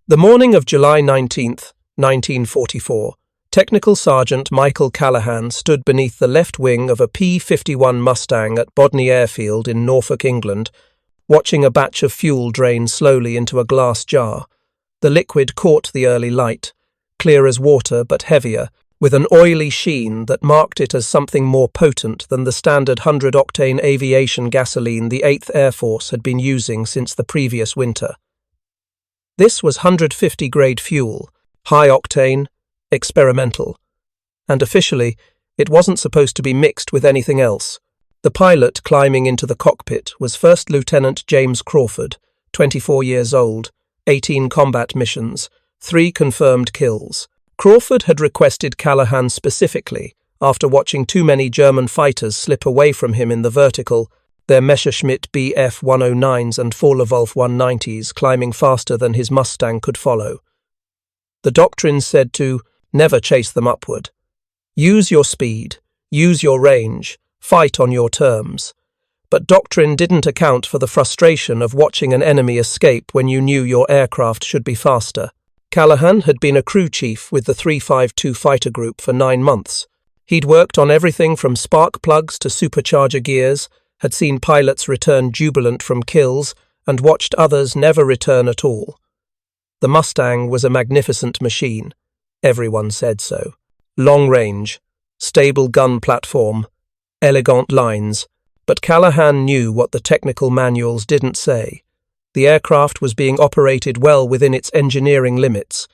The morning of July 19th, 1944, Technical Sergeant Michael Callahan stood beneath the left wing of a P-51 Mustang at Bodney Airfield in Norfolk, England, watching a batch of fuel drain slowly into a glass jar. The liquid caught the early light, clear as water but heavier, with an oily sheen that marked it as something more potent than the standard 100-octane aviation gasoline the 8th Air Force had been using since the previous winter. This was 150-grade fuel, high-octane, experimental, and officially, it wasn't supposed to be mixed with anything else. The pilot climbing into the cockpit was First Lieutenant James Crawford, 24 years old, 18 combat missions, 3 confirmed kills. Crawford had requested Callahan specifically, after watching too many German fighters slip away from him in the vertical, their Messerschmitt Bf-109s and Focke-Wulf 190s climbing faster than his Mustang could follow. The doctrine said to never chase them upward. Use your speed, use your range, fight on your terms. But doctrine didn't account for the frustration of watching an enemy escape when you knew your aircraft should be faster. Callahan had been a crew chief with the 352 fighter group for 9 months. He'd worked on everything from spark plugs to supercharger gears, had seen pilots return jubilant from kills, and watched others never return at all. The Mustang was a magnificent machine. Everyone said so. Long range, stable gun platform, elegant lines, but Callahan knew what the technical manuals didn't say. The aircraft was being operated well within its engineering limits,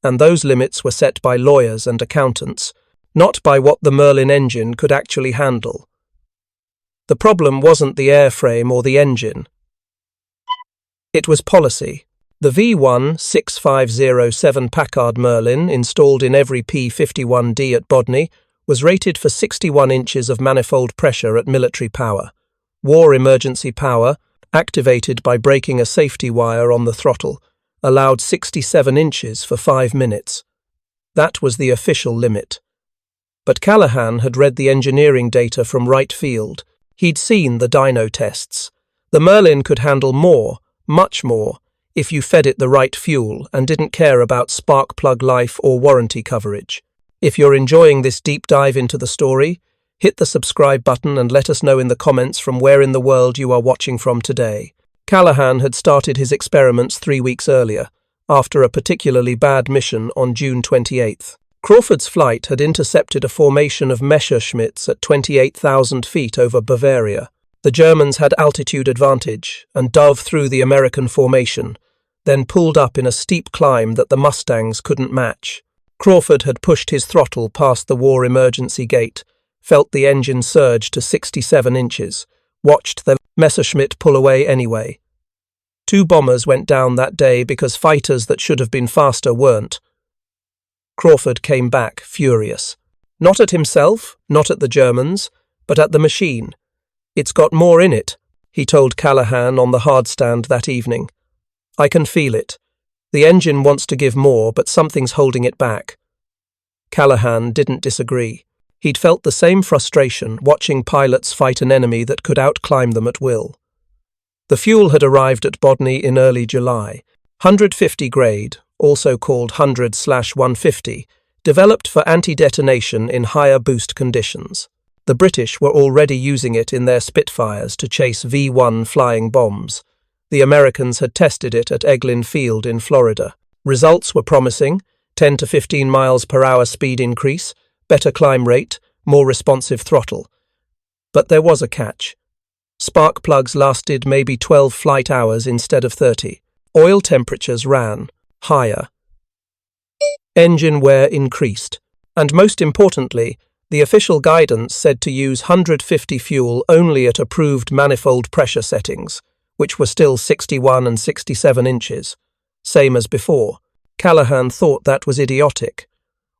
and those limits were set by lawyers and accountants, not by what the Merlin engine could actually handle. The problem wasn't the airframe or the engine. It was policy. The V1-6507 Packard Merlin, installed in every P-51D at Bodney, was rated for 61 inches of manifold pressure at military power. War emergency power, activated by breaking a safety wire on the throttle, allowed 67 inches for 5 minutes. That was the official limit. But Callahan had read the engineering data from right field. He'd seen the dyno tests. The Merlin could handle more, much more, if you fed it the right fuel and didn't care about spark plug life or warranty coverage. If you're enjoying this deep dive into the story, hit the subscribe button and let us know in the comments from where in the world you are watching from today. Callahan had started his experiments 3 weeks earlier, after a particularly bad mission on June 28th. Crawford's flight had intercepted a formation of Messerschmitts at 28,000 feet over Bavaria. The Germans had altitude advantage and dove through the American formation, then pulled up in a steep climb that the Mustangs couldn't match. Crawford had pushed his throttle past the war emergency gate, felt the engine surge to 67 inches, watched the Messerschmitt pull away anyway. 2 bombers went down that day because fighters that should have been faster weren't. Crawford came back furious. Not at himself, not at the Germans, but at the machine. "It's got more in it," he told Callahan on the hardstand that evening. "I can feel it. The engine wants to give more, but something's holding it back." Callahan didn't disagree. He'd felt the same frustration watching pilots fight an enemy that could outclimb them at will. The fuel had arrived at Bodney in early July. 150 grade, also called 100/150, developed for anti-detonation in higher boost conditions. The British were already using it in their Spitfires to chase V-1 flying bombs. The Americans had tested it at Eglin Field in Florida. Results were promising: 10 to 15 miles per hour speed increase, better climb rate, more responsive throttle. But there was a catch. Spark plugs lasted maybe 12 flight hours instead of 30. Oil temperatures ran higher. Engine wear increased. And most importantly, the official guidance said to use 150 fuel only at approved manifold pressure settings, which were still 61 and 67 inches. Same as before. Callahan thought that was idiotic.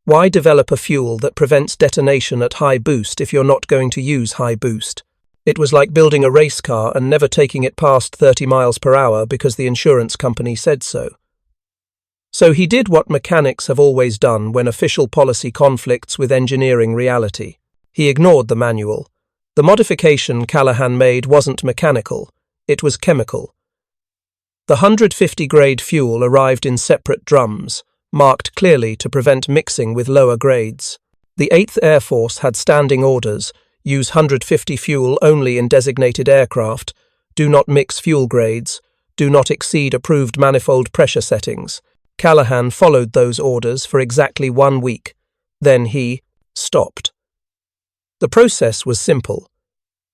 Why develop a fuel that prevents detonation at high boost if you're not going to use high boost? It was like building a race car and never taking it past 30 miles per hour because the insurance company said so. So he did what mechanics have always done when official policy conflicts with engineering reality. He ignored the manual. The modification Callahan made wasn't mechanical, it was chemical. The 150 grade fuel arrived in separate drums, marked clearly to prevent mixing with lower grades. The 8th Air Force had standing orders: use 150 fuel only in designated aircraft, do not mix fuel grades, do not exceed approved manifold pressure settings. Callahan followed those orders for exactly 1 week. Then he stopped. The process was simple.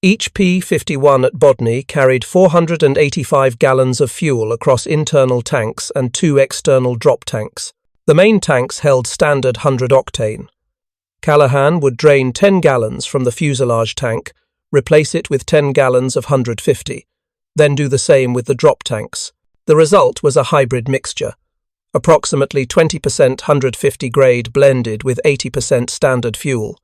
Each P-51 at Bodney carried 485 gallons of fuel across internal tanks and 2 external drop tanks. The main tanks held standard 100 octane. Callahan would drain 10 gallons from the fuselage tank, replace it with 10 gallons of 150, then do the same with the drop tanks. The result was a hybrid mixture, approximately 20% 150 grade blended with 80% standard fuel.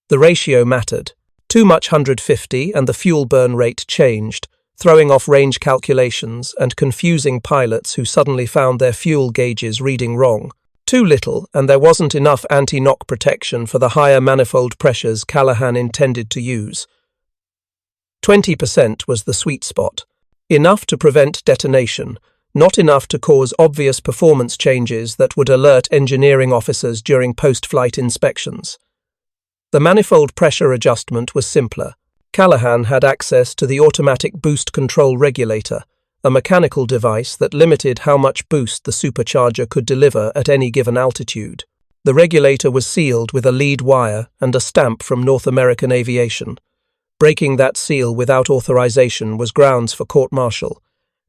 The ratio mattered. Too much 150 and the fuel burn rate changed, throwing off range calculations and confusing pilots who suddenly found their fuel gauges reading wrong. Too little, and there wasn't enough anti-knock protection for the higher manifold pressures Callahan intended to use. 20% was the sweet spot. Enough to prevent detonation, not enough to cause obvious performance changes that would alert engineering officers during post-flight inspections. The manifold pressure adjustment was simpler. Callahan had access to the automatic boost control regulator, a mechanical device that limited how much boost the supercharger could deliver at any given altitude. The regulator was sealed with a lead wire and a stamp from North American Aviation. Breaking that seal without authorization was grounds for court-martial.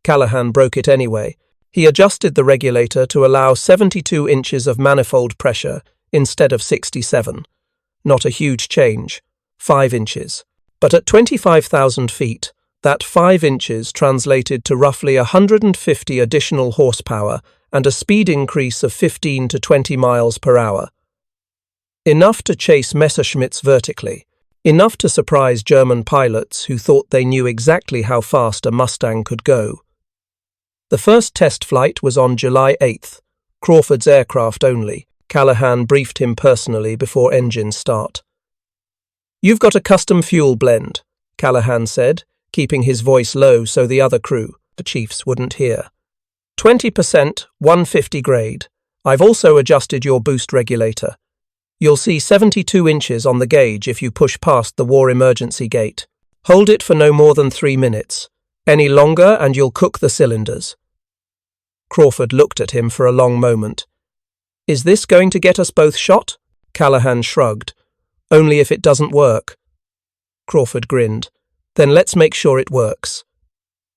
Callahan broke it anyway. He adjusted the regulator to allow 72 inches of manifold pressure instead of 67. Not a huge change, 5 inches. But at 25,000 feet, that 5 inches translated to roughly 150 additional horsepower and a speed increase of 15 to 20 miles per hour. Enough to chase Messerschmitts vertically, enough to surprise German pilots who thought they knew exactly how fast a Mustang could go. The first test flight was on July 8th, Crawford's aircraft only. Callahan briefed him personally before engine start. "You've got a custom fuel blend," Callahan said, keeping his voice low so the other crew, the chiefs, wouldn't hear. 20% 150 grade. I've also adjusted your boost regulator. You'll see 72 inches on the gauge if you push past the war emergency gate. Hold it for no more than 3 minutes. Any longer and you'll cook the cylinders. Crawford looked at him for a long moment. "Is this going to get us both shot?" Callahan shrugged. "Only if it doesn't work." Crawford grinned. "Then let's make sure it works."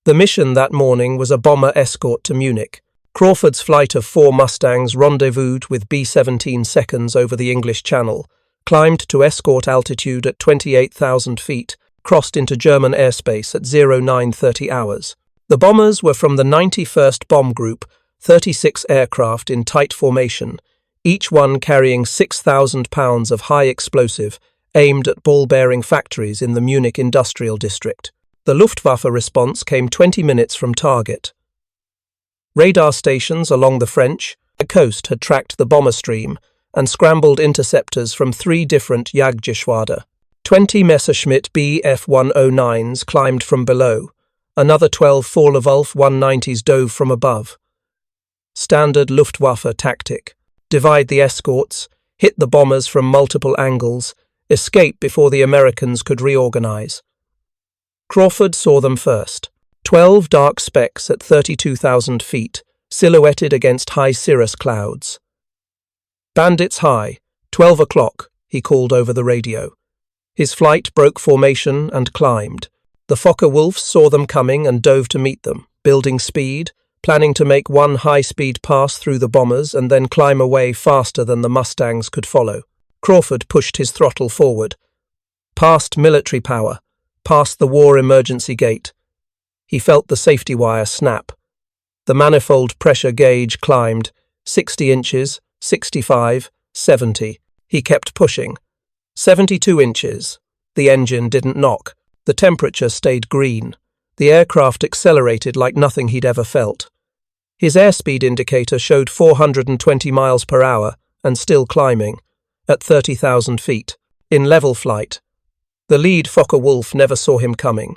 The mission that morning was a bomber escort to Munich. Crawford's flight of 4 Mustangs rendezvoused with B-17 seconds over the English Channel, climbed to escort altitude at 28,000 feet, crossed into German airspace at 0930 hours. The bombers were from the 91st Bomb Group, 36 aircraft in tight formation, each one carrying 6,000 pounds of high explosive, aimed at ball-bearing factories in the Munich industrial district. The Luftwaffe response came 20 minutes from target. Radar stations along the French coast had tracked the bomber stream and scrambled interceptors from 3 different Jagdgeschwader. 20 Messerschmitt Bf-109s climbed from below. Another 12 Focke-Wulf 190s dove from above. Standard Luftwaffe tactic: divide the escorts, hit the bombers from multiple angles, escape before the Americans could reorganize. Crawford saw them first. 12 dark specks at 32,000 feet, silhouetted against high cirrus clouds. "Bandits high, 12 o'clock, he called over the radio. His flight broke formation and climbed. The Focke-Wulfs saw them coming and dove to meet them, building speed, planning to make one high-speed pass through the bombers and then climb away faster than the Mustangs could follow. Crawford pushed his throttle forward. Past military power, past the war emergency gate. He felt the safety wire snap. The manifold pressure gauge climbed, 60 inches, 65, 70. He kept pushing. 72 inches. The engine didn't knock. The temperature stayed green. The aircraft accelerated like nothing he'd ever felt. His airspeed indicator showed 420 miles per hour and still climbing, at 30,000 feet, in level flight. The lead Focke-Wulf never saw him coming.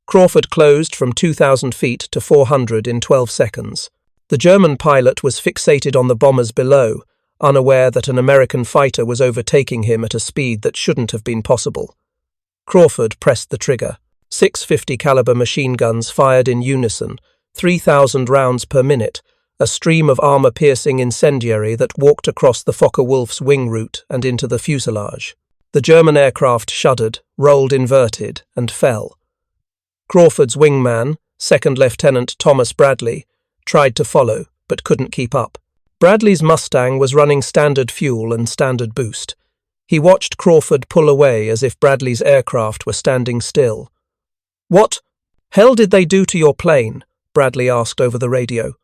Crawford closed from 2,000 feet to 400 in 12 seconds. The German pilot was fixated on the bombers below, unaware that an American fighter was overtaking him at a speed that shouldn't have been possible. Crawford pressed the trigger. 650 caliber machine guns fired in unison, 3,000 rounds per minute, a stream of armor-piercing incendiary that walked across the Focke-Wulf's wing route and into the fuselage. The German aircraft shuddered, rolled inverted, and fell. Crawford's wingman, Second Lieutenant Thomas Bradley, tried to follow, but couldn't keep up. Bradley's Mustang was running standard fuel and standard boost. He watched Crawford pull away as if Bradley's aircraft were standing still. "What hell did they do to your plane?" Bradley asked over the radio.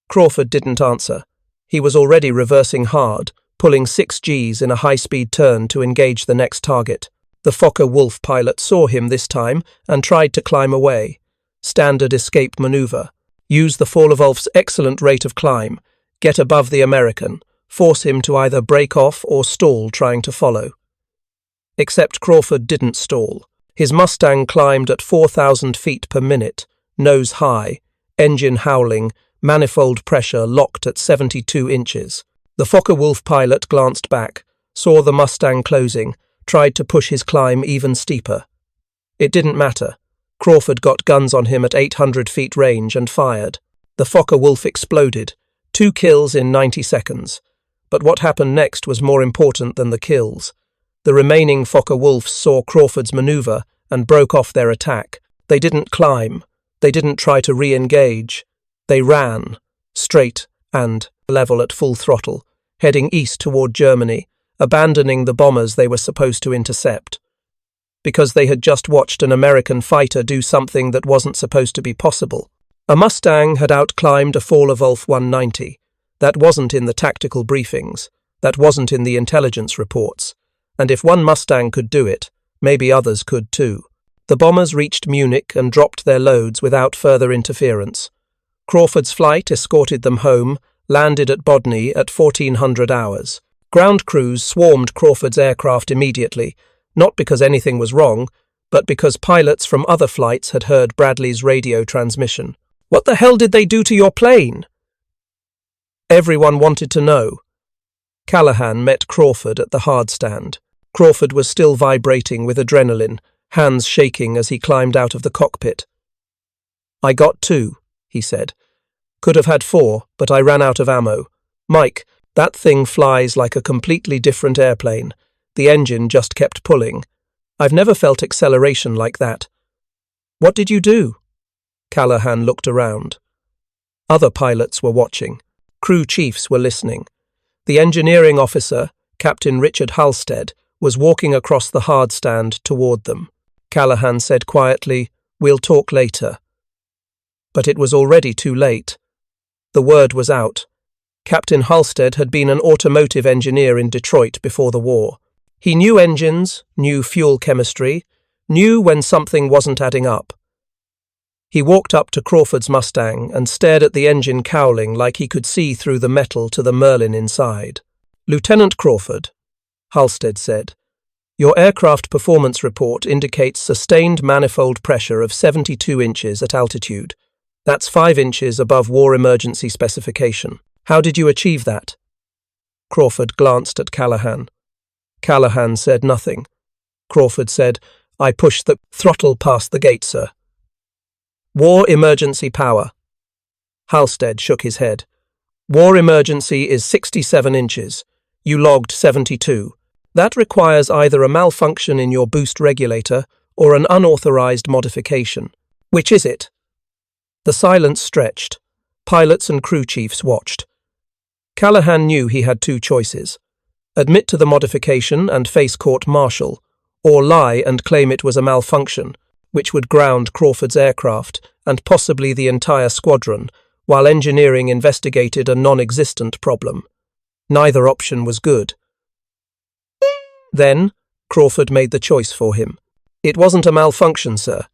Crawford didn't answer. He was already reversing hard, pulling 6 Gs in a high-speed turn to engage the next target. The Focke-Wulf pilot saw him this time and tried to climb away. Standard escape maneuver. Use the Focke-Wulf's excellent rate of climb. Get above the American. Force him to either break off or stall trying to follow. Except Crawford didn't stall. His Mustang climbed at 4,000 feet per minute, nose high, engine howling, manifold pressure locked at 72 inches. The Focke-Wulf pilot glanced back, saw the Mustang closing, tried to push his climb even steeper. It didn't matter. Crawford got guns on him at 800 feet range and fired. The Focke-Wulf exploded, 2 kills in 90 seconds. But what happened next was more important than the kills. The remaining Focke-Wulfs saw Crawford's maneuver and broke off their attack. They didn't climb. They didn't try to re-engage. They ran, straight and level at full throttle, heading east toward Germany, abandoning the bombers they were supposed to intercept. Because they had just watched an American fighter do something that wasn't supposed to be possible. A Mustang had outclimbed a Focke-Wulf 190. That wasn't in the tactical briefings. That wasn't in the intelligence reports. And if one Mustang could do it, maybe others could too. The bombers reached Munich and dropped their loads without further interference. Crawford's flight escorted them home, landed at Bodny at 1400 hours. Ground crews swarmed Crawford's aircraft immediately, not because anything was wrong, but because pilots from other flights had heard Bradley's radio transmission. "What the hell did they do to your plane?" Everyone wanted to know. Callahan met Crawford at the hard stand. Crawford was still vibrating with adrenaline, hands shaking as he climbed out of the cockpit. "I got 2, he said. "Could have had 4, but I ran out of ammo. Mike, that thing flies like a completely different airplane. The engine just kept pulling. I've never felt acceleration like that." "What did you do?" Callahan looked around. Other pilots were watching. Crew chiefs were listening. The engineering officer, Captain Richard Halstead, was walking across the hard stand toward them. Callahan said quietly, "We'll talk later." But it was already too late. The word was out. Captain Halstead had been an automotive engineer in Detroit before the war. He knew engines, knew fuel chemistry, knew when something wasn't adding up. He walked up to Crawford's Mustang and stared at the engine cowling like he could see through the metal to the Merlin inside. "Lieutenant Crawford," Halstead said, "your aircraft performance report indicates sustained manifold pressure of 72 inches at altitude. That's 5 inches above war emergency specification. How did you achieve that?" Crawford glanced at Callahan. Callahan said nothing. Crawford said, "I pushed the throttle past the gate, sir." "War emergency power." Halstead shook his head. "War emergency is 67 inches. You logged 72. That requires either a malfunction in your boost regulator or an unauthorized modification. Which is it?" The silence stretched. Pilots and crew chiefs watched. Callahan knew he had 2 choices. Admit to the modification and face court-martial, or lie and claim it was a malfunction, which would ground Crawford's aircraft and possibly the entire squadron, while engineering investigated a non-existent problem. Neither option was good. Then, Crawford made the choice for him. "It wasn't a malfunction, sir.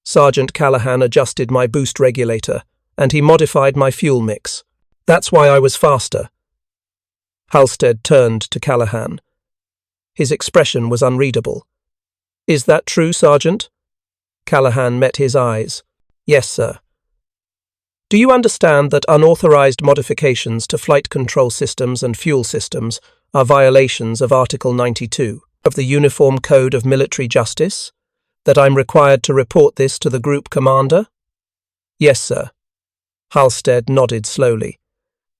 Sergeant Callahan adjusted my boost regulator, and he modified my fuel mix. That's why I was faster." Halstead turned to Callahan. His expression was unreadable. "Is that true, Sergeant?" Callahan met his eyes. Yes, sir. Do you understand that unauthorized modifications to flight control systems and fuel systems are violations of Article 92 of the Uniform Code of Military Justice? That I'm required to report this to the group commander? Yes, sir. Halstead nodded slowly.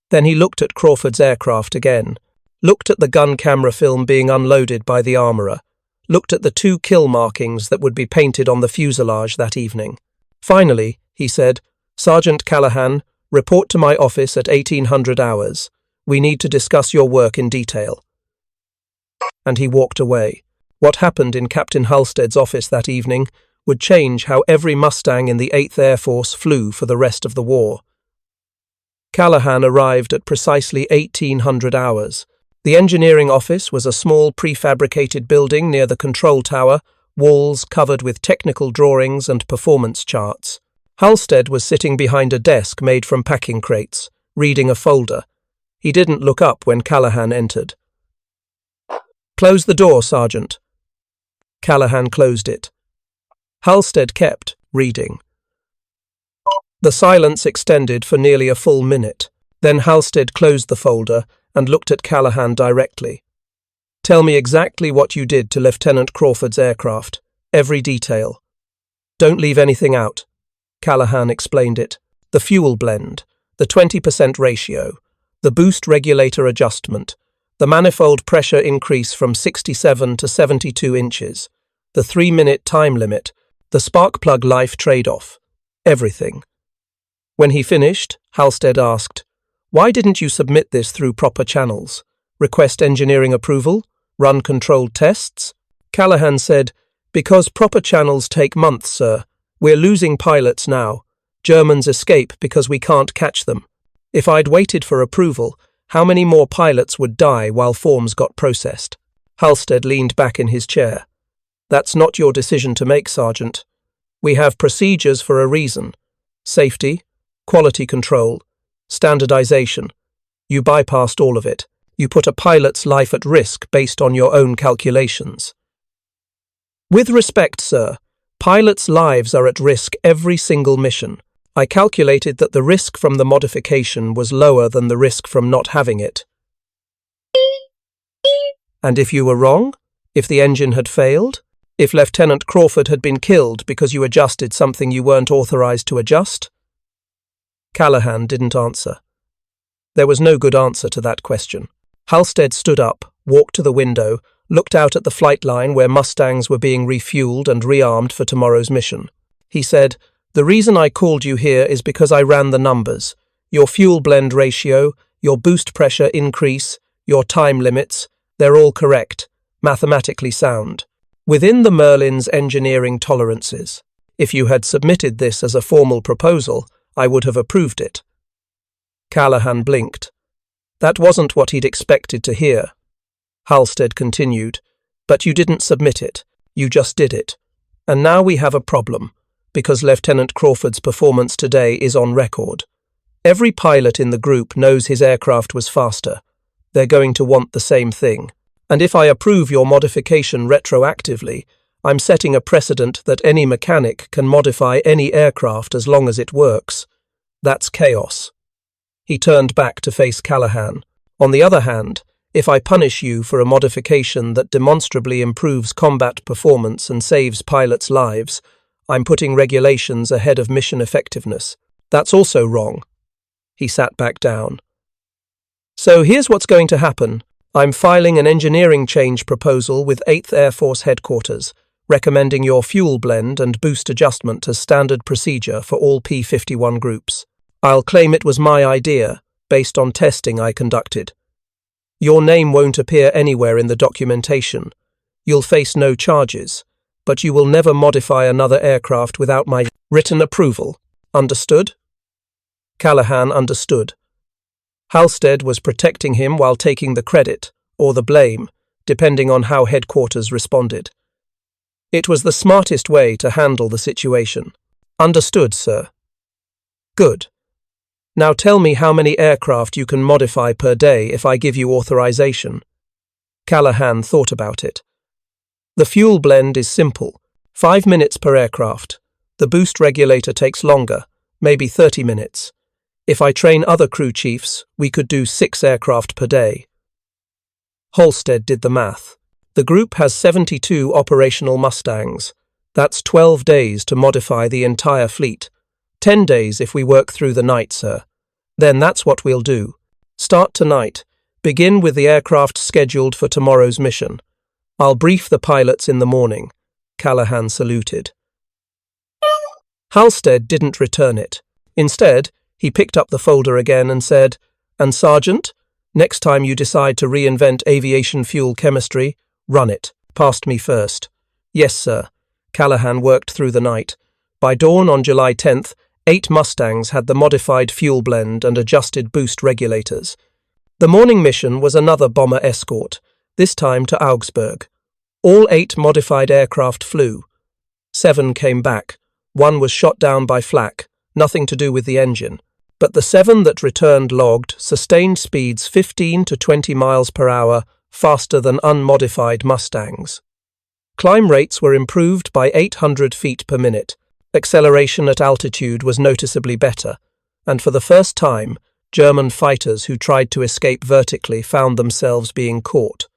Then he looked at Crawford's aircraft again, looked at the gun camera film being unloaded by the armourer, looked at the 2 kill markings that would be painted on the fuselage that evening. Finally, he said, Sergeant Callahan, report to my office at 1800 hours. We need to discuss your work in detail. And he walked away. What happened in Captain Halstead's office that evening would change how every Mustang in the 8th Air Force flew for the rest of the war. Callahan arrived at precisely 1800 hours. The engineering office was a small prefabricated building near the control tower, walls covered with technical drawings and performance charts. Halstead was sitting behind a desk made from packing crates, reading a folder. He didn't look up when Callahan entered. Close the door, Sergeant. Callahan closed it. Halstead kept reading. The silence extended for nearly a full minute. Then Halstead closed the folder and looked at Callahan directly. Tell me exactly what you did to Lieutenant Crawford's aircraft. Every detail. Don't leave anything out. Callahan explained it. The fuel blend, the 20% ratio, the boost regulator adjustment, the manifold pressure increase from 67 to 72 inches, the 3-minute time limit, the spark plug life trade-off. Everything. When he finished, Halstead asked, Why didn't you submit this through proper channels? Request engineering approval? Run controlled tests? Callahan said, Because proper channels take months, sir. We're losing pilots now. Germans escape because we can't catch them. If I'd waited for approval, how many more pilots would die while forms got processed? Halstead leaned back in his chair. That's not your decision to make, Sergeant. We have procedures for a reason. Safety, quality control, standardization. You bypassed all of it. You put a pilot's life at risk based on your own calculations. With respect, sir, pilots' lives are at risk every single mission. I calculated that the risk from the modification was lower than the risk from not having it. And if you were wrong? If the engine had failed? If Lieutenant Crawford had been killed because you adjusted something you weren't authorized to adjust? Callahan didn't answer. There was no good answer to that question. Halstead stood up, walked to the window, looked out at the flight line where Mustangs were being refueled and rearmed for tomorrow's mission. He said, The reason I called you here is because I ran the numbers. Your fuel blend ratio, your boost pressure increase, your time limits, they're all correct, mathematically sound. Within the Merlin's engineering tolerances. If you had submitted this as a formal proposal, I would have approved it. Callahan blinked. That wasn't what he'd expected to hear. Halstead continued, But you didn't submit it. You just did it. And now we have a problem, because Lieutenant Crawford's performance today is on record. Every pilot in the group knows his aircraft was faster. They're going to want the same thing. And if I approve your modification retroactively, I'm setting a precedent that any mechanic can modify any aircraft as long as it works. That's chaos. He turned back to face Callahan. On the other hand, if I punish you for a modification that demonstrably improves combat performance and saves pilots' lives, I'm putting regulations ahead of mission effectiveness. That's also wrong. He sat back down. So here's what's going to happen. I'm filing an engineering change proposal with 8th Air Force Headquarters, recommending your fuel blend and boost adjustment as standard procedure for all P-51 groups. I'll claim it was my idea, based on testing I conducted. Your name won't appear anywhere in the documentation. You'll face no charges, but you will never modify another aircraft without my written approval. Understood? Callahan understood. Halstead was protecting him while taking the credit, or the blame, depending on how headquarters responded. It was the smartest way to handle the situation. Understood, sir. Good. Now tell me how many aircraft you can modify per day if I give you authorization. Callahan thought about it. The fuel blend is simple, 5 minutes per aircraft. The boost regulator takes longer, maybe 30 minutes. If I train other crew chiefs, we could do 6 aircraft per day. Halstead did the math. The group has 72 operational Mustangs. That's 12 days to modify the entire fleet. 10 days if we work through the night, sir. Then that's what we'll do. Start tonight. Begin with the aircraft scheduled for tomorrow's mission. I'll brief the pilots in the morning. Callahan saluted. Halstead didn't return it. Instead, he picked up the folder again and said, "And Sergeant, next time you decide to reinvent aviation fuel chemistry, run it. Past me first." "Yes, sir." Callahan worked through the night. By dawn on July 10th, 8 Mustangs had the modified fuel blend and adjusted boost regulators. The morning mission was another bomber escort, this time to Augsburg. All 8 modified aircraft flew. 7 came back. 1 was shot down by flak, nothing to do with the engine. But the 7 that returned logged sustained speeds 15 to 20 miles per hour, faster than unmodified Mustangs. Climb rates were improved by 800 feet per minute. Acceleration at altitude was noticeably better, and for the first time, German fighters who tried to escape vertically found themselves being caught.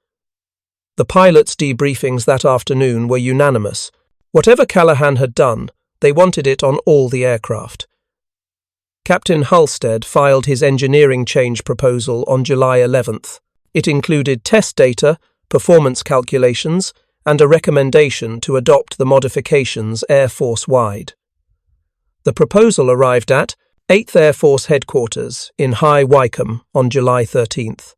The pilots' debriefings that afternoon were unanimous. Whatever Callahan had done, they wanted it on all the aircraft. Captain Halstead filed his engineering change proposal on July 11th. It included test data, performance calculations, and a recommendation to adopt the modifications Air Force-wide. The proposal arrived at 8th Air Force Headquarters in High Wycombe on July 13th.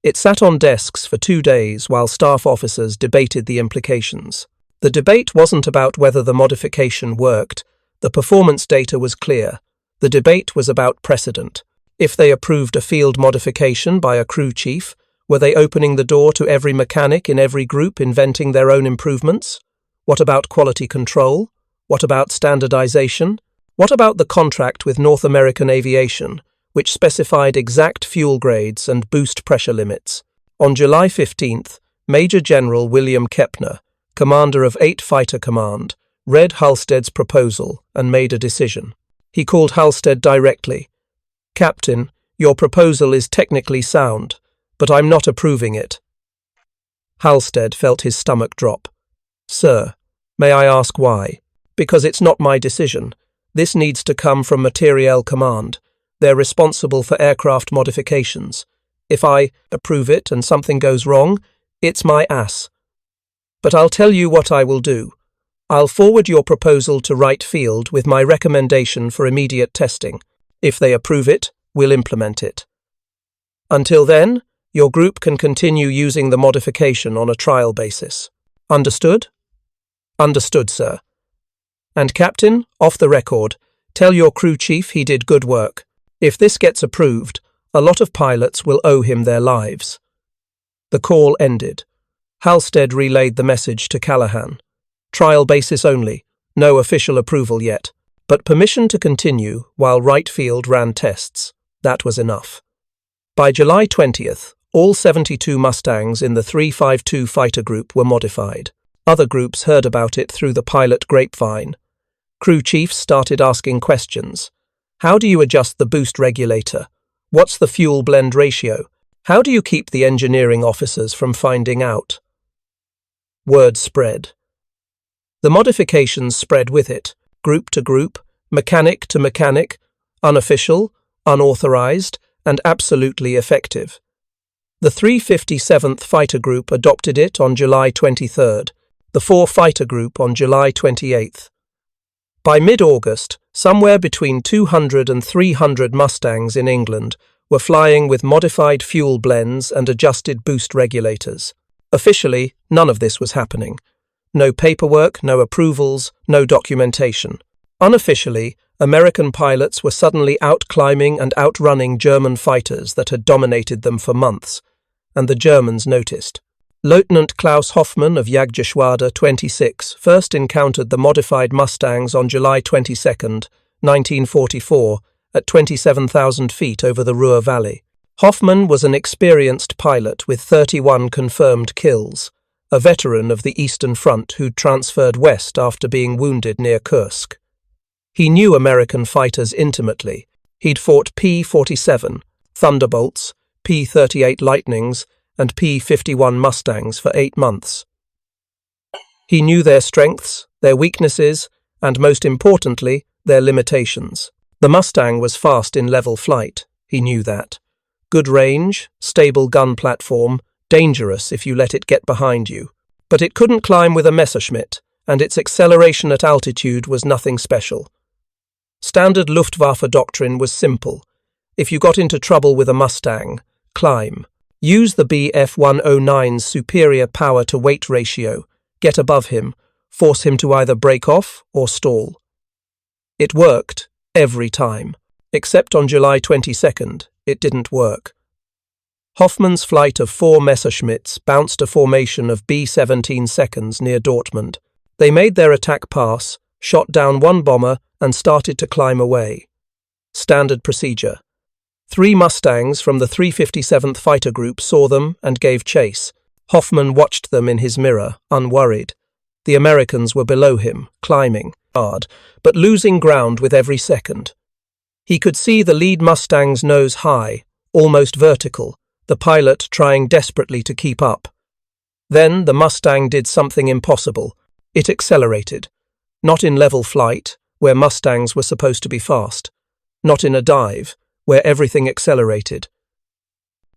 It sat on desks for 2 days while staff officers debated the implications. The debate wasn't about whether the modification worked. The performance data was clear. The debate was about precedent. If they approved a field modification by a crew chief, were they opening the door to every mechanic in every group inventing their own improvements? What about quality control? What about standardization? What about the contract with North American Aviation, which specified exact fuel grades and boost pressure limits? On July 15th, Major General William Kepner, commander of 8 Fighter Command, read Halstead's proposal and made a decision. He called Halstead directly. "Captain, your proposal is technically sound, but I'm not approving it." Halstead felt his stomach drop. "Sir, may I ask why?" "Because it's not my decision. This needs to come from Materiel Command. They're responsible for aircraft modifications. If I approve it and something goes wrong, it's my ass. But I'll tell you what I will do. I'll forward your proposal to Wright Field with my recommendation for immediate testing. If they approve it, we'll implement it. Until then, your group can continue using the modification on a trial basis. Understood?" "Understood, sir." "And Captain, off the record, tell your crew chief he did good work. If this gets approved, a lot of pilots will owe him their lives." The call ended. Halstead relayed the message to Callahan. Trial basis only, no official approval yet, but permission to continue while Wright Field ran tests. That was enough. By July 20th, all 72 Mustangs in the 352 fighter group were modified. Other groups heard about it through the pilot grapevine. Crew chiefs started asking questions. How do you adjust the boost regulator? What's the fuel blend ratio? How do you keep the engineering officers from finding out? Word spread. The modifications spread with it, group to group, mechanic to mechanic, unofficial, unauthorized, and absolutely effective. The 357th Fighter Group adopted it on July 23rd, the 4 Fighter Group on July 28th. By mid-August, somewhere between 200 and 300 Mustangs in England were flying with modified fuel blends and adjusted boost regulators. Officially, none of this was happening. No paperwork, no approvals, no documentation. Unofficially, American pilots were suddenly out-climbing and outrunning German fighters that had dominated them for months, and the Germans noticed. Lieutenant Klaus Hoffmann of Jagdgeschwader 26 first encountered the modified Mustangs on July 22, 1944, at 27,000 feet over the Ruhr Valley. Hoffmann was an experienced pilot with 31 confirmed kills, a veteran of the Eastern Front who'd transferred west after being wounded near Kursk. He knew American fighters intimately. He'd fought P-47, Thunderbolts, P-38 Lightnings, and P-51 Mustangs for 8 months. He knew their strengths, their weaknesses, and most importantly, their limitations. The Mustang was fast in level flight, he knew that. Good range, stable gun platform, dangerous if you let it get behind you. But it couldn't climb with a Messerschmitt, and its acceleration at altitude was nothing special. Standard Luftwaffe doctrine was simple. If you got into trouble with a Mustang, climb. Use the Bf-109's superior power-to-weight ratio, get above him, force him to either break off or stall. It worked, every time. Except on July 22nd, it didn't work. Hoffmann's flight of 4 Messerschmitts bounced a formation of B-17 seconds near Dortmund. They made their attack pass, shot down 1 bomber, and started to climb away. Standard procedure. 3 Mustangs from the 357th Fighter Group saw them and gave chase. Hoffmann watched them in his mirror, unworried. The Americans were below him, climbing hard, but losing ground with every second. He could see the lead Mustang's nose high, almost vertical, the pilot trying desperately to keep up. Then the Mustang did something impossible. It accelerated. Not in level flight, where Mustangs were supposed to be fast. Not in a dive, where everything accelerated.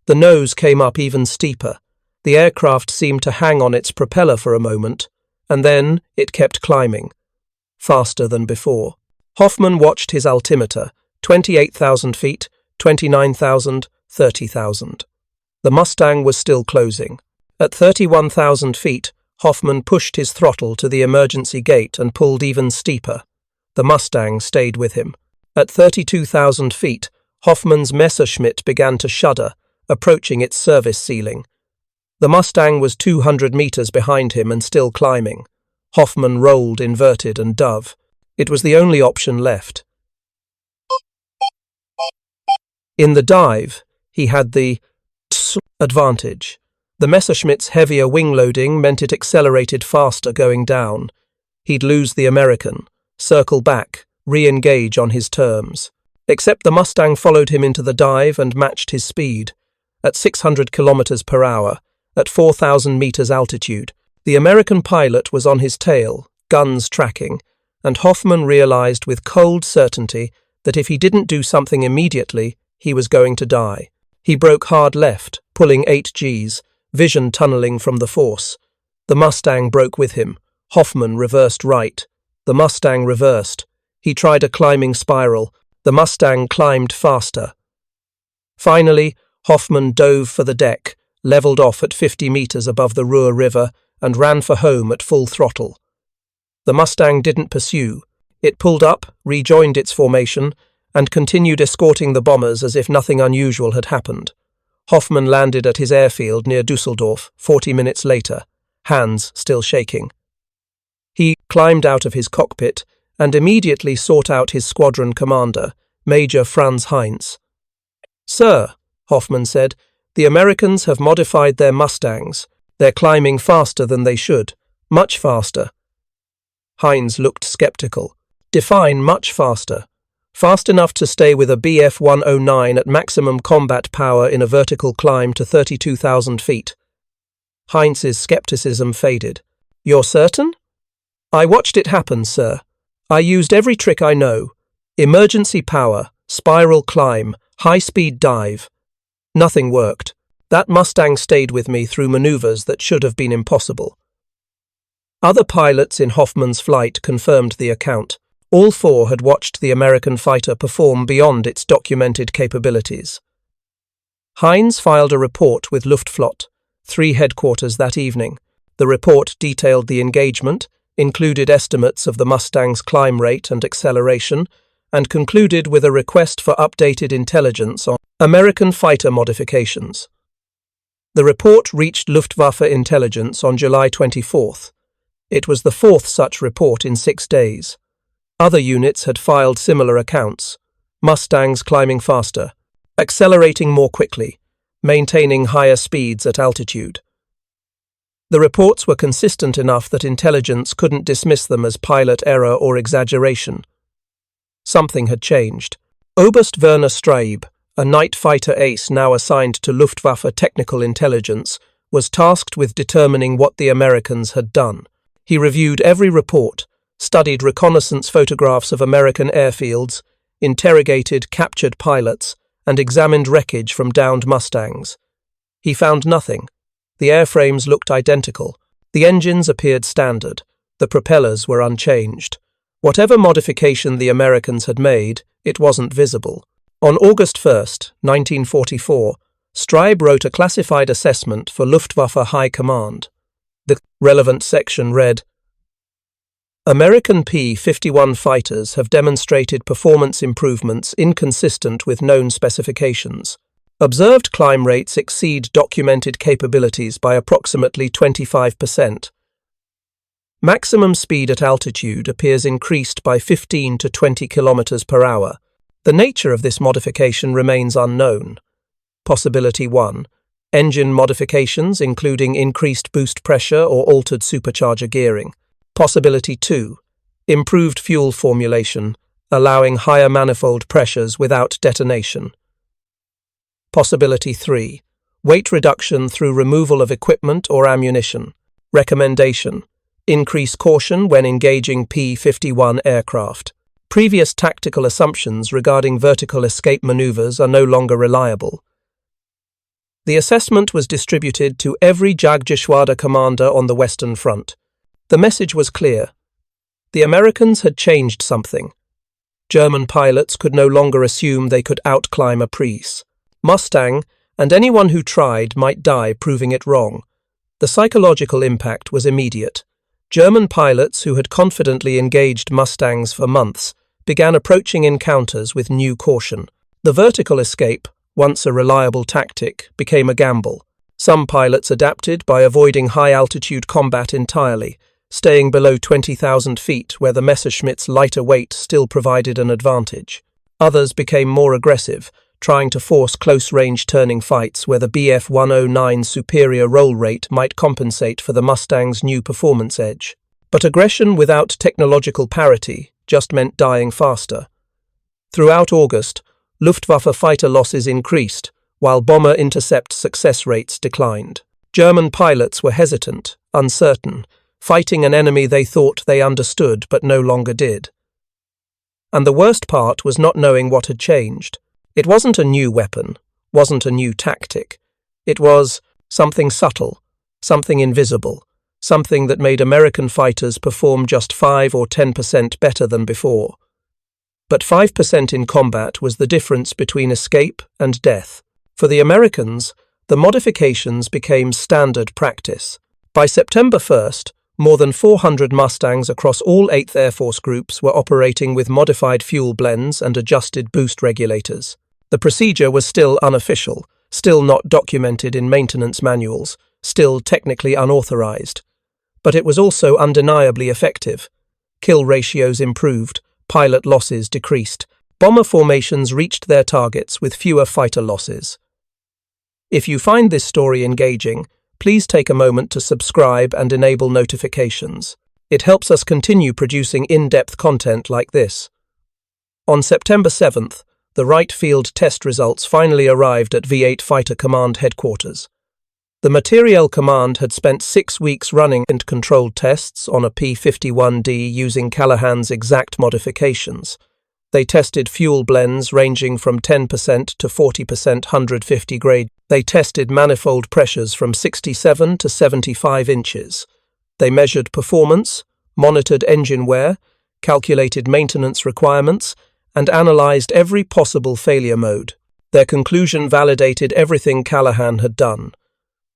The nose came up even steeper. The aircraft seemed to hang on its propeller for a moment, and then it kept climbing, faster than before. Hoffmann watched his altimeter, 28,000 feet, 29,000, 30,000. The Mustang was still closing. At 31,000 feet, Hoffmann pushed his throttle to the emergency gate and pulled even steeper. The Mustang stayed with him. At 32,000 feet, Hoffmann's Messerschmitt began to shudder, approaching its service ceiling. The Mustang was 200 meters behind him and still climbing. Hoffmann rolled, inverted, and dove. It was the only option left. In the dive, he had the advantage. The Messerschmitt's heavier wing loading meant it accelerated faster going down. He'd lose the American, circle back, re-engage on his terms. Except the Mustang followed him into the dive and matched his speed. At 600 kilometers per hour, at 4,000 meters altitude, the American pilot was on his tail, guns tracking, and Hoffmann realized with cold certainty that if he didn't do something immediately, he was going to die. He broke hard left, pulling 8 Gs, vision tunneling from the force. The Mustang broke with him. Hoffmann reversed right. The Mustang reversed. He tried a climbing spiral. The Mustang climbed faster. Finally, Hoffmann dove for the deck, leveled off at 50 meters above the Ruhr River, and ran for home at full throttle. The Mustang didn't pursue. It pulled up, rejoined its formation, and continued escorting the bombers as if nothing unusual had happened. Hoffmann landed at his airfield near Düsseldorf 40 minutes later, hands still shaking. He climbed out of his cockpit and immediately sought out his squadron commander, Major Franz Heinz. "Sir," Hoffmann said, "the Americans have modified their Mustangs. They're climbing faster than they should, much faster." Heinz looked skeptical. "Define much faster." "Fast enough to stay with a Bf-109 at maximum combat power in a vertical climb to 32,000 feet. Heinz's skepticism faded. "You're certain?" "I watched it happen, sir. I used every trick I know. Emergency power, spiral climb, high-speed dive. Nothing worked. That Mustang stayed with me through maneuvers that should have been impossible." Other pilots in Hoffmann's flight confirmed the account. All 4 had watched the American fighter perform beyond its documented capabilities. Heinz filed a report with Luftwaffe, 3 headquarters that evening. The report detailed the engagement, included estimates of the Mustang's climb rate and acceleration, and concluded with a request for updated intelligence on American fighter modifications. The report reached Luftwaffe intelligence on July 24th. It was the 4th such report in 6 days. Other units had filed similar accounts. Mustangs climbing faster, accelerating more quickly, maintaining higher speeds at altitude. The reports were consistent enough that intelligence couldn't dismiss them as pilot error or exaggeration. Something had changed. Oberst Werner Straib, a night fighter ace now assigned to Luftwaffe Technical Intelligence, was tasked with determining what the Americans had done. He reviewed every report, studied reconnaissance photographs of American airfields, interrogated captured pilots, and examined wreckage from downed Mustangs. He found nothing. The airframes looked identical. The engines appeared standard. The propellers were unchanged. Whatever modification the Americans had made, it wasn't visible. On August 1st, 1944, Straib wrote a classified assessment for Luftwaffe High Command. The relevant section read, "American P-51 fighters have demonstrated performance improvements inconsistent with known specifications. Observed climb rates exceed documented capabilities by approximately 25%. Maximum speed at altitude appears increased by 15 to 20 km per hour. The nature of this modification remains unknown. Possibility 1. Engine modifications including increased boost pressure or altered supercharger gearing. Possibility 2. Improved fuel formulation, allowing higher manifold pressures without detonation. Possibility 3. Weight reduction through removal of equipment or ammunition. Recommendation: increase caution when engaging P-51 aircraft. Previous tactical assumptions regarding vertical escape maneuvers are no longer reliable. The assessment was distributed to every Jagdgeschwader commander on the Western Front. The message was clear. The Americans had changed something. German pilots could no longer assume they could outclimb a Prius. Mustang, and anyone who tried might die proving it wrong. The psychological impact was immediate. German pilots who had confidently engaged Mustangs for months began approaching encounters with new caution. The vertical escape, once a reliable tactic, became a gamble. Some pilots adapted by avoiding high-altitude combat entirely, staying below 20,000 feet where the Messerschmitt's lighter weight still provided an advantage. Others became more aggressive, trying to force close-range turning fights where the Bf-109's superior roll rate might compensate for the Mustang's new performance edge. But aggression without technological parity just meant dying faster. Throughout August, Luftwaffe fighter losses increased, while bomber intercept success rates declined. German pilots were hesitant, uncertain, fighting an enemy they thought they understood but no longer did. And the worst part was not knowing what had changed. It wasn't a new weapon, wasn't a new tactic. It was something subtle, something invisible, something that made American fighters perform just 5 or 10% better than before. But 5% in combat was the difference between escape and death. For the Americans, the modifications became standard practice. By September 1st, more than 400 Mustangs across all 8th Air Force groups were operating with modified fuel blends and adjusted boost regulators. The procedure was still unofficial, still not documented in maintenance manuals, still technically unauthorized. But it was also undeniably effective. Kill ratios improved, pilot losses decreased, bomber formations reached their targets with fewer fighter losses. If you find this story engaging, please take a moment to subscribe and enable notifications. It helps us continue producing in-depth content like this. On September 7th, the Wright Field test results finally arrived at V-8 Fighter Command headquarters. The Materiel Command had spent 6 weeks running and controlled tests on a P-51D using Callahan's exact modifications. They tested fuel blends ranging from 10% to 40% 150 grade. They tested manifold pressures from 67 to 75 inches. They measured performance, monitored engine wear, calculated maintenance requirements, and analyzed every possible failure mode. Their conclusion validated everything Callahan had done.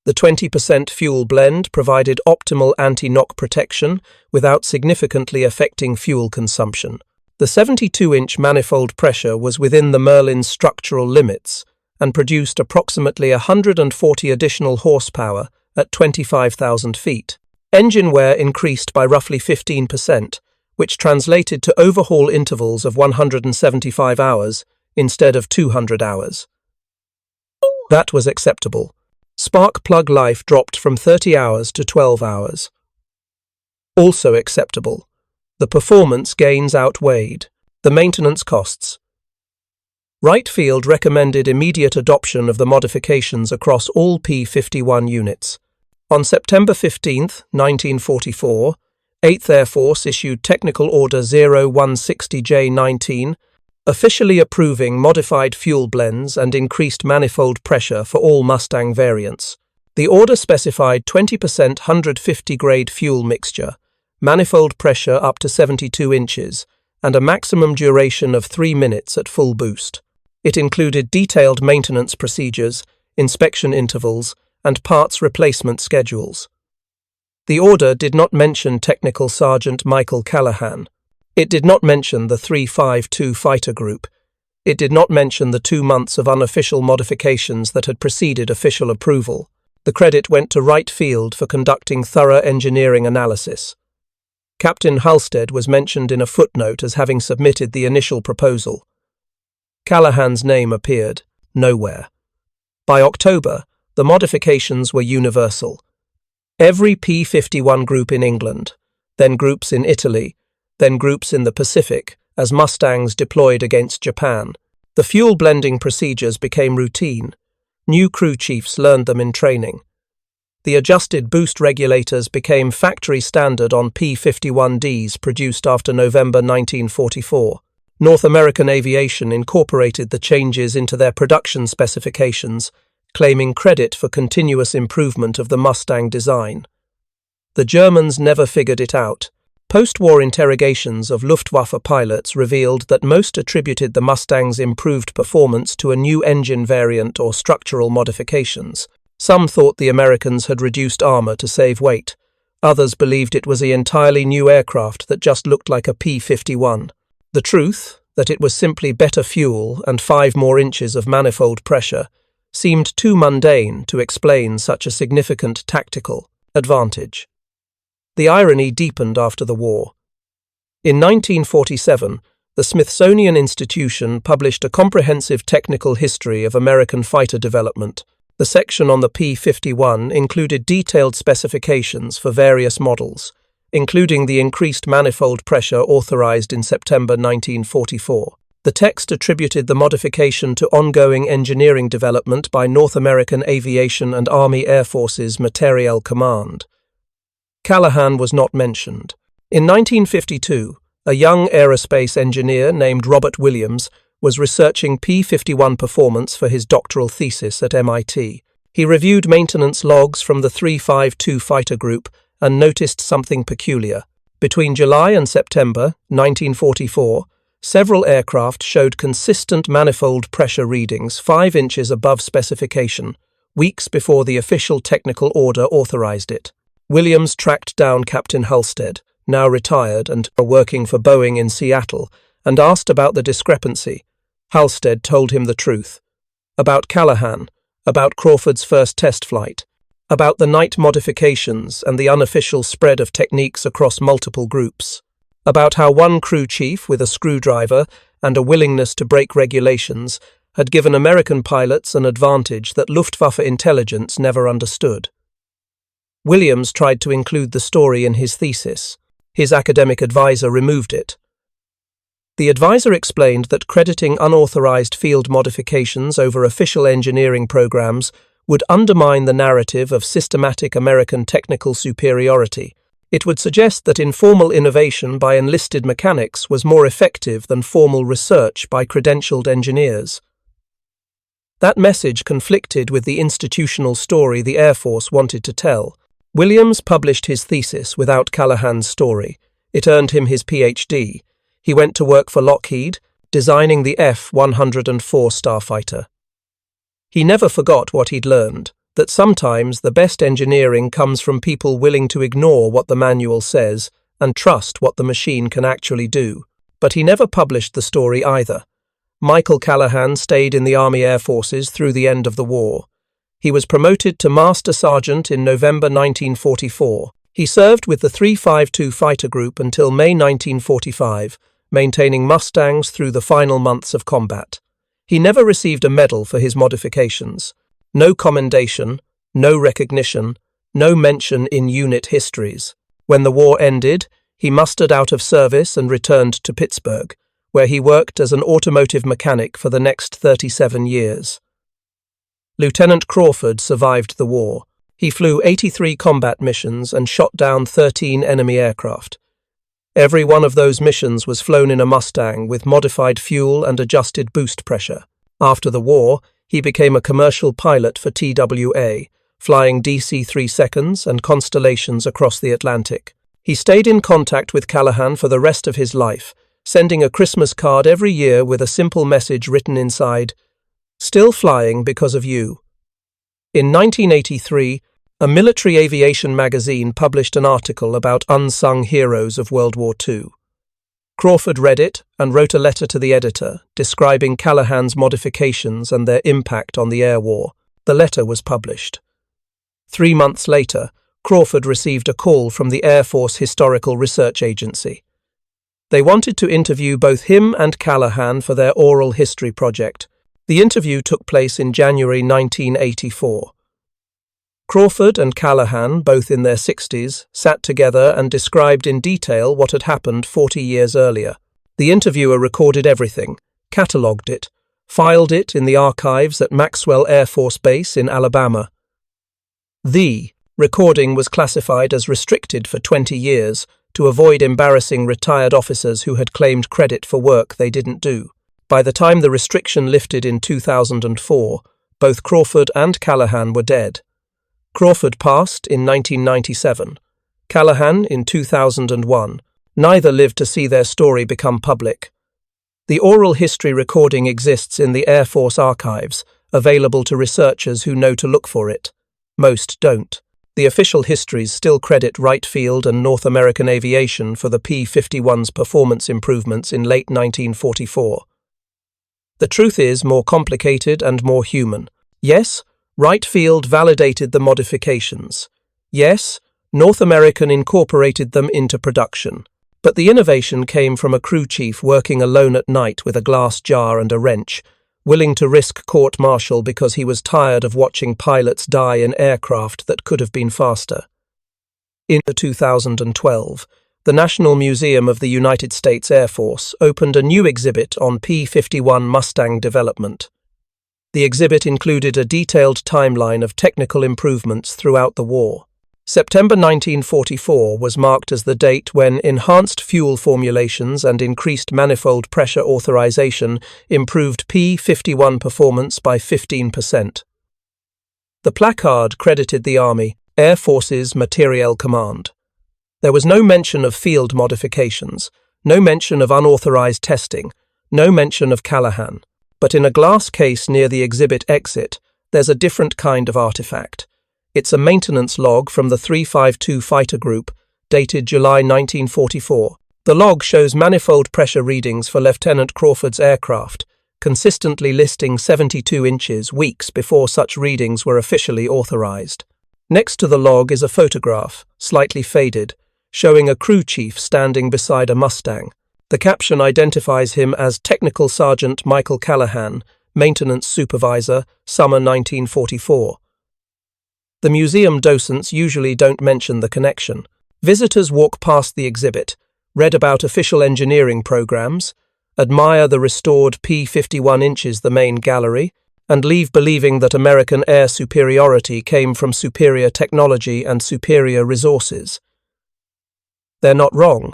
The 20% fuel blend provided optimal anti-knock protection without significantly affecting fuel consumption. The 72-inch manifold pressure was within the Merlin's structural limits and produced approximately 140 additional horsepower at 25,000 feet. Engine wear increased by roughly 15%, which translated to overhaul intervals of 175 hours instead of 200 hours. That was acceptable. Spark plug life dropped from 30 hours to 12 hours. Also acceptable. The performance gains outweighed. The maintenance costs. Wright Field recommended immediate adoption of the modifications across all P-51 units. On September 15, 1944, 8th Air Force issued Technical Order 0160J-19, officially approving modified fuel blends and increased manifold pressure for all Mustang variants. The order specified 20% 150 grade fuel mixture, manifold pressure up to 72 inches, and a maximum duration of 3 minutes at full boost. It included detailed maintenance procedures, inspection intervals, and parts replacement schedules. The order did not mention Technical Sergeant Michael Callahan. It did not mention the 352 Fighter Group. It did not mention the 2 months of unofficial modifications that had preceded official approval. The credit went to Wright Field for conducting thorough engineering analysis. Captain Halstead was mentioned in a footnote as having submitted the initial proposal. Callahan's name appeared nowhere. By October, the modifications were universal. Every P-51 group in England, then groups in Italy, then groups in the Pacific, as Mustangs deployed against Japan. The fuel blending procedures became routine. New crew chiefs learned them in training. The adjusted boost regulators became factory standard on P-51Ds produced after November 1944. North American Aviation incorporated the changes into their production specifications, claiming credit for continuous improvement of the Mustang design. The Germans never figured it out. Post-war interrogations of Luftwaffe pilots revealed that most attributed the Mustang's improved performance to a new engine variant or structural modifications. Some thought the Americans had reduced armor to save weight. Others believed it was an entirely new aircraft that just looked like a P-51. The truth, that it was simply better fuel and 5 more inches of manifold pressure, seemed too mundane to explain such a significant tactical advantage. The irony deepened after the war. In 1947, the Smithsonian Institution published a comprehensive technical history of American fighter development. The section on the P-51 included detailed specifications for various models, including the increased manifold pressure authorized in September 1944. The text attributed the modification to ongoing engineering development by North American Aviation and Army Air Force's Materiel Command. Callahan was not mentioned. In 1952, a young aerospace engineer named Robert Williams was researching P-51 performance for his doctoral thesis at MIT. He reviewed maintenance logs from the 352 Fighter Group and noticed something peculiar. Between July and September 1944, several aircraft showed consistent manifold pressure readings 5 inches above specification, weeks before the official technical order authorized it. Williams tracked down Captain Halstead, now retired and working for Boeing in Seattle, and asked about the discrepancy. Halstead told him the truth. About Callahan, about Crawford's first test flight, about the night modifications and the unofficial spread of techniques across multiple groups, about how one crew chief with a screwdriver and a willingness to break regulations had given American pilots an advantage that Luftwaffe intelligence never understood. Williams tried to include the story in his thesis. His academic advisor removed it. The advisor explained that crediting unauthorized field modifications over official engineering programs would undermine the narrative of systematic American technical superiority. It would suggest that informal innovation by enlisted mechanics was more effective than formal research by credentialed engineers. That message conflicted with the institutional story the Air Force wanted to tell. Williams published his thesis without Callahan's story. It earned him his PhD. He went to work for Lockheed, designing the F-104 starfighter. He never forgot what he'd learned, that sometimes the best engineering comes from people willing to ignore what the manual says and trust what the machine can actually do. But he never published the story either. Michael Callahan stayed in the Army Air Forces through the end of the war. He was promoted to Master Sergeant in November 1944. He served with the 352 Fighter Group until May 1945, maintaining Mustangs through the final months of combat. He never received a medal for his modifications. No commendation, no recognition, no mention in unit histories. When the war ended, he mustered out of service and returned to Pittsburgh, where he worked as an automotive mechanic for the next 37 years. Lieutenant Crawford survived the war. He flew 83 combat missions and shot down 13 enemy aircraft. Every one of those missions was flown in a Mustang with modified fuel and adjusted boost pressure. After the war, he became a commercial pilot for TWA, flying DC-3 seconds and constellations across the Atlantic. He stayed in contact with Callahan for the rest of his life, sending a Christmas card every year with a simple message written inside, "Still flying because of you." In 1983, a military aviation magazine published an article about unsung heroes of World War II. Crawford read it and wrote a letter to the editor describing Callahan's modifications and their impact on the air war. The letter was published. 3 months later, Crawford received a call from the Air Force Historical Research Agency. They wanted to interview both him and Callahan for their oral history project. The interview took place in January 1984. Crawford and Callahan, both in their 60s, sat together and described in detail what had happened 40 years earlier. The interviewer recorded everything, catalogued it, filed it in the archives at Maxwell Air Force Base in Alabama. The recording was classified as restricted for 20 years to avoid embarrassing retired officers who had claimed credit for work they didn't do. By the time the restriction lifted in 2004, both Crawford and Callahan were dead. Crawford passed in 1997, Callahan in 2001. Neither lived to see their story become public. The oral history recording exists in the Air Force archives, available to researchers who know to look for it. Most don't. The official histories still credit Wright Field and North American Aviation for the P-51's performance improvements in late 1944. The truth is more complicated and more human. Yes, Wright Field validated the modifications. Yes, North American incorporated them into production. But the innovation came from a crew chief working alone at night with a glass jar and a wrench, willing to risk court-martial because he was tired of watching pilots die in aircraft that could have been faster. In 2012, the National Museum of the United States Air Force opened a new exhibit on P-51 Mustang development. The exhibit included a detailed timeline of technical improvements throughout the war. September 1944 was marked as the date when enhanced fuel formulations and increased manifold pressure authorization improved P-51 performance by 15%. The placard credited the Army, Air Forces Materiel Command. There was no mention of field modifications, no mention of unauthorized testing, no mention of Callahan. But in a glass case near the exhibit exit, there's a different kind of artifact. It's a maintenance log from the 352 Fighter Group, dated July 1944. The log shows manifold pressure readings for Lieutenant Crawford's aircraft, consistently listing 72 inches weeks before such readings were officially authorized. Next to the log is a photograph, slightly faded, showing a crew chief standing beside a Mustang. The caption identifies him as Technical Sergeant Michael Callahan, Maintenance Supervisor, Summer 1944. The museum docents usually don't mention the connection. Visitors walk past the exhibit, read about official engineering programs, admire the restored P-51 inches the main gallery, and leave believing that American air superiority came from superior technology and superior resources. They're not wrong.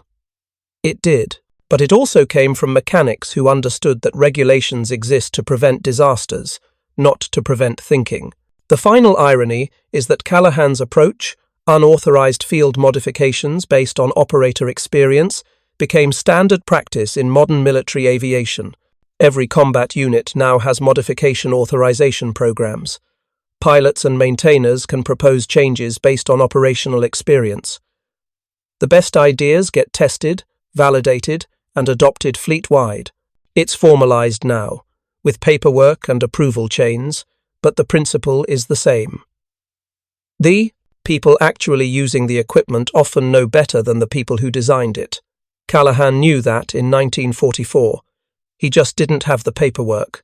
It did, but it also came from mechanics who understood that regulations exist to prevent disasters, not to prevent thinking. The final irony is that Callahan's approach, unauthorized field modifications based on operator experience, became standard practice in modern military aviation. Every combat unit now has modification authorization programs. Pilots and maintainers can propose changes based on operational experience. The best ideas get tested, validated, and adopted fleet-wide. It's formalized now, with paperwork and approval chains, but the principle is the same. The people actually using the equipment often know better than the people who designed it. Callahan knew that in 1944. He just didn't have the paperwork.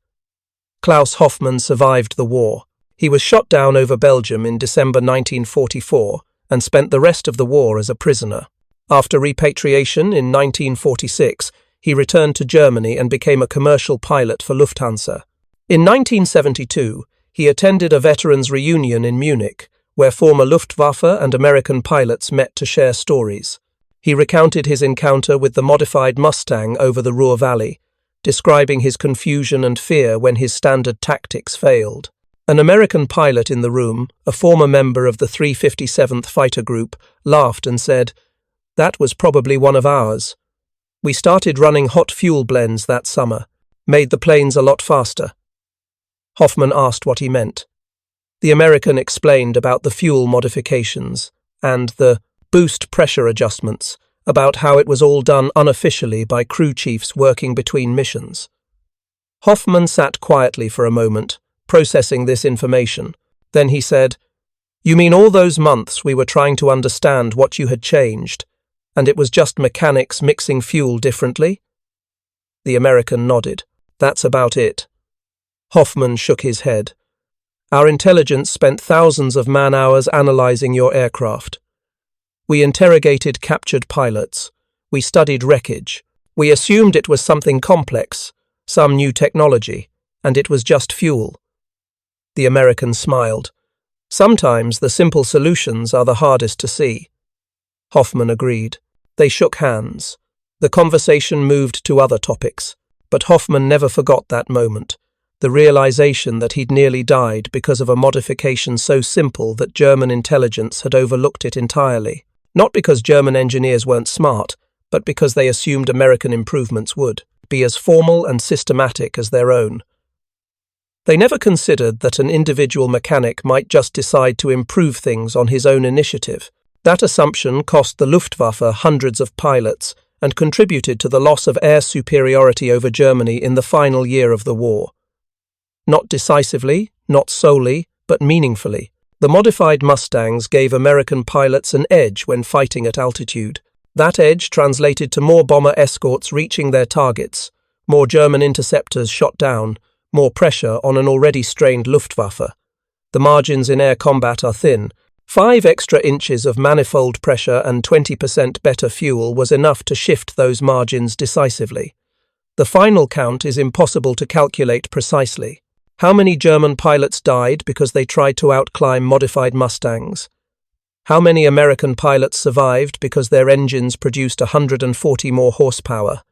Klaus Hoffmann survived the war. He was shot down over Belgium in December 1944 and spent the rest of the war as a prisoner. After repatriation in 1946, he returned to Germany and became a commercial pilot for Lufthansa. In 1972, he attended a veterans reunion in Munich, where former Luftwaffe and American pilots met to share stories. He recounted his encounter with the modified Mustang over the Ruhr Valley, describing his confusion and fear when his standard tactics failed. An American pilot in the room, a former member of the 357th Fighter Group, laughed and said, "That was probably one of ours. We started running hot fuel blends that summer, made the planes a lot faster." Hoffman asked what he meant. The American explained about the fuel modifications and the boost pressure adjustments, about how it was all done unofficially by crew chiefs working between missions. Hoffman sat quietly for a moment, processing this information. Then he said, "You mean all those months we were trying to understand what you had changed, and it was just mechanics mixing fuel differently?" The American nodded. "That's about it." Hoffman shook his head. "Our intelligence spent thousands of man-hours analyzing your aircraft. We interrogated captured pilots. We studied wreckage. We assumed it was something complex, some new technology, and it was just fuel." The American smiled. "Sometimes the simple solutions are the hardest to see." Hoffman agreed. They shook hands. The conversation moved to other topics, but Hoffman never forgot that moment, the realization that he'd nearly died because of a modification so simple that German intelligence had overlooked it entirely. Not because German engineers weren't smart, but because they assumed American improvements would be as formal and systematic as their own. They never considered that an individual mechanic might just decide to improve things on his own initiative. That assumption cost the Luftwaffe hundreds of pilots and contributed to the loss of air superiority over Germany in the final year of the war. Not decisively, not solely, but meaningfully. The modified Mustangs gave American pilots an edge when fighting at altitude. That edge translated to more bomber escorts reaching their targets, more German interceptors shot down, more pressure on an already strained Luftwaffe. The margins in air combat are thin. 5 extra inches of manifold pressure and 20% better fuel was enough to shift those margins decisively. The final count is impossible to calculate precisely. How many German pilots died because they tried to outclimb modified Mustangs? How many American pilots survived because their engines produced 140 more horsepower?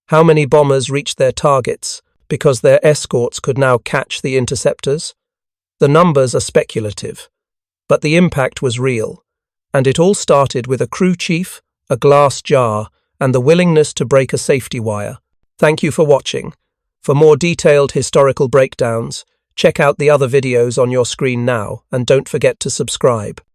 How many bombers reached their targets because their escorts could now catch the interceptors? The numbers are speculative, but the impact was real, and it all started with a crew chief, a glass jar, and the willingness to break a safety wire. Thank you for watching. For more detailed historical breakdowns, check out the other videos on your screen now, and don't forget to subscribe.